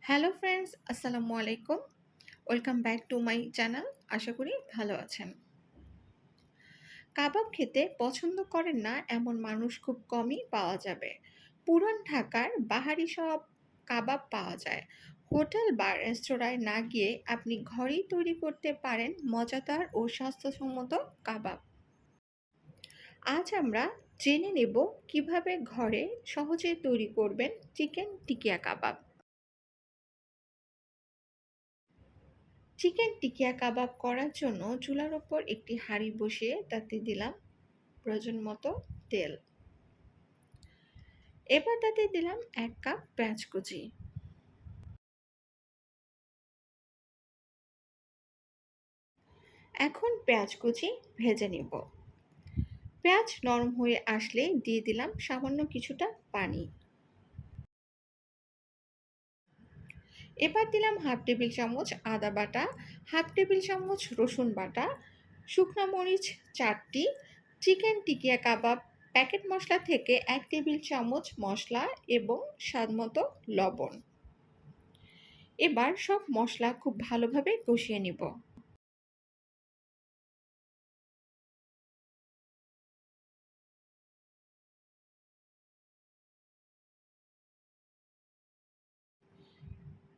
Hello friends, আসসালামু আলাইকুম। Welcome back to my channel. আশা করি ভালো আছেন। কাবাব খেতে পছন্দ করেন না এমন মানুষ খুব কমই পাওয়া যাবে। পুরান ঢাকার বাহারি সব কাবাব পাওয়া যায়। হোটেল বা রেস্তোরাঁয় না গিয়ে আপনি ঘরেই তৈরি করতে পারেন মজাদার ও স্বাস্থ্যসম্মত কাবাব। আজ আমরা জেনে নেব কিভাবে ঘরে সহজে তৈরি করবেন চিকেন টিকিয়া কাবাব। চিকেন টিকিয়া কাবাব করার জন্য চুলার ওপর একটি হাঁড়ি বসিয়ে তাতে দিলাম প্রয়োজন মতো তেল। এবার তাতে দিলাম 1 কাপ পেঁয়াজ কুচি। এখন পেঁয়াজ কুচি ভেজে নিব। পেঁয়াজ নরম হয়ে আসলে দিয়ে দিলাম সামান্য কিছুটা পানি। এবার দিলাম হাফ টেবিল চামচ আদা বাটা, হাফ টেবিল চামচ রসুন বাটা, শুকনো মরিচ 4টি, চিকেন টিকিয়া কাবাব প্যাকেট মশলা থেকে 1 টেবিল চামচ মশলা এবং স্বাদমতো লবণ। এবার সব মশলা খুব ভালোভাবে কষিয়ে নিব।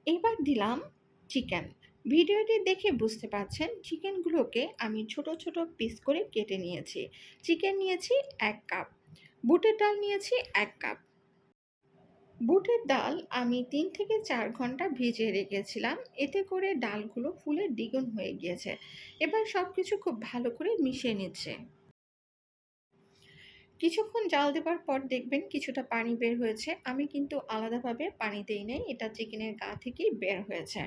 এবার দিলাম চিকেন। ভিডিওটি দেখে বুঝতে পারছেন চিকেনগুলোকে আমি ছোট ছোট পিস করে কেটে নিয়েছি। চিকেন নিয়েছি 1 কাপ, বুটের ডাল নিয়েছি 1 কাপ। বুটের ডাল আমি 3 থেকে 4 ঘন্টা ভিজিয়ে রেখেছিলাম, এতে করে ডালগুলো ফুলে দ্বিগুণ হয়ে গিয়েছে। এবার সব কিছু খুব ভালো করে মিশিয়ে নিচ্ছে। কিছুক্ষণ জাল দেবার পর দেখবেন কিছুটা পানি বের হয়েছে। আমি কিন্তু আলাদাভাবে পানি দেই নাই, এটা চিকেনের গা থেকেই বের হয়েছে।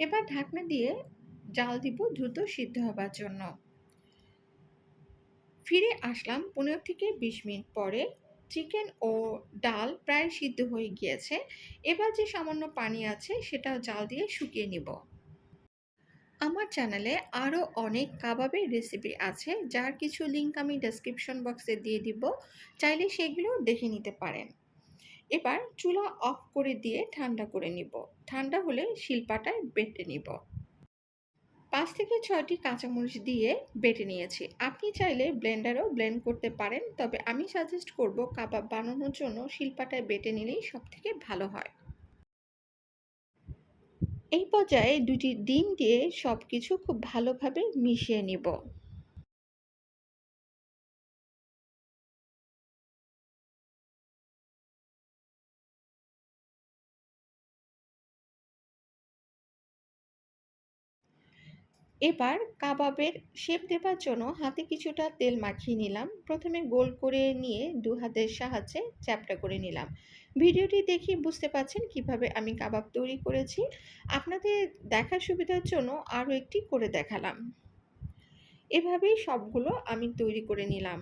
এবার ঢাকনা দিয়ে জাল দিব দ্রুত সিদ্ধ হবার জন্য। ফিরে আসলাম 15 থেকে 20 মিনিট পরে। চিকেন ও ডাল প্রায় সিদ্ধ হয়ে গিয়েছে। এবার যে সামান্য পানি আছে সেটাও জাল দিয়ে শুকিয়ে নিব। আমার চ্যানেলে আরও অনেক কাবাবের রেসিপি আছে, যার কিছু লিংক আমি ডেসক্রিপশন বক্সে দিয়ে দিব, চাইলে সেগুলো দেখে নিতে পারেন। এবার চুলা অফ করে দিয়ে ঠান্ডা করে নিব। ঠান্ডা হলে শিলপাটায় বেটে নিব। 5 থেকে 6টি কাঁচামরিচ দিয়ে বেটে নিয়েছি। আপনি চাইলে ব্লেন্ডারও ব্লেন্ড করতে পারেন, তবে আমি সাজেস্ট করব কাবাব বানানোর জন্য শিলপাটায় বেটে নিলেই সবথেকে ভালো হয়। এই পর্যায়ে 2টি ডিম দিয়ে সবকিছু খুব ভালোভাবে মিশিয়ে নিব। এবার কাবাবের শেপ দেবার জন্য হাতে কিছুটা তেল মাখিয়ে নিলাম। প্রথমে গোল করে নিয়ে 2 হাতের সাহায্যে চ্যাপ্টা করে নিলাম। ভিডিওটি দেখে বুঝতে পারছেন কিভাবে আমি কাবাব তৈরি করেছি। আপনাদের দেখার সুবিধার জন্য আরও একটি করে দেখালাম। এভাবেই সবগুলো আমি তৈরি করে নিলাম।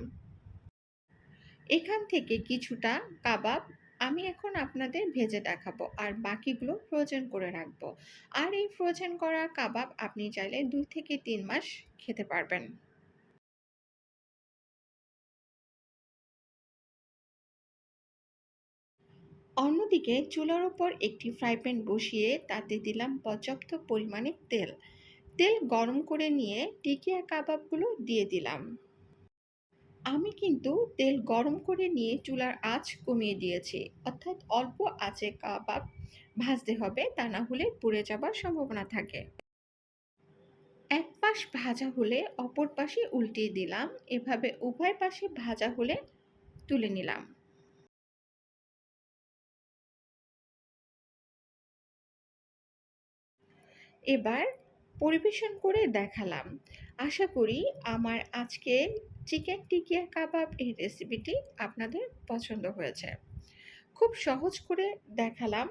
এখান থেকে কিছুটা কাবাব আমি এখন আপনাদের ভেজে দেখাবো, আর বাকিগুলো ফ্রোজেন করে রাখবো। আর এই ফ্রোজেন করা কাবাব আপনি চাইলে 2 থেকে 3 মাস খেতে পারবেন। অন্যদিকে চুলার ওপর একটি ফ্রাই প্যান বসিয়ে তাতে দিলাম পর্যাপ্ত পরিমাণে তেল। তেল গরম করে নিয়ে টিকিয়া কাবাবগুলো দিয়ে দিলাম। আমি কিন্তু তেল গরম করে নিয়ে চুলার আঁচ কমিয়ে দিয়েছি, অর্থাৎ অল্প আঁচে কাবাব ভাজতে হবে, তা না হলে পুড়ে যাবার সম্ভাবনা থাকে। এক পাশ ভাজা হলে অপর পাশে উল্টিয়ে দিলাম। এভাবে উভয় পাশে ভাজা হলে তুলে নিলাম। এবার পরিবেশন করে দেখালাম। আশা করি আমার আজকে চিকেন টিকিয়া কাবাব এই রেসিপিটি আপনাদের পছন্দ হয়েছে। খুব সহজ করে দেখালাম,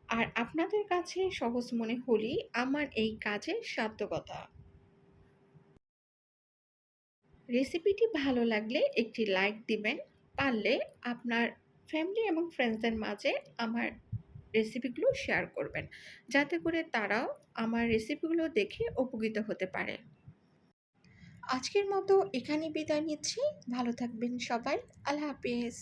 আর আপনাদের কাছে সহজ মনে হলেই আমার এই কাজের সার্থকতা। রেসিপিটি ভালো লাগলে একটি লাইক দিবেন। পারলে আপনার ফ্যামিলি এবং ফ্রেন্ডসদের মাঝে আমার রেসিপিগুলো শেয়ার করবেন, যাতে করে তারাও আমার রেসিপিগুলো দেখে উপকৃত হতে পারে। আজকের মতো এখানেই বিদায় নিচ্ছি। ভালো থাকবেন সবাই। আল্লাহ হাফেজ।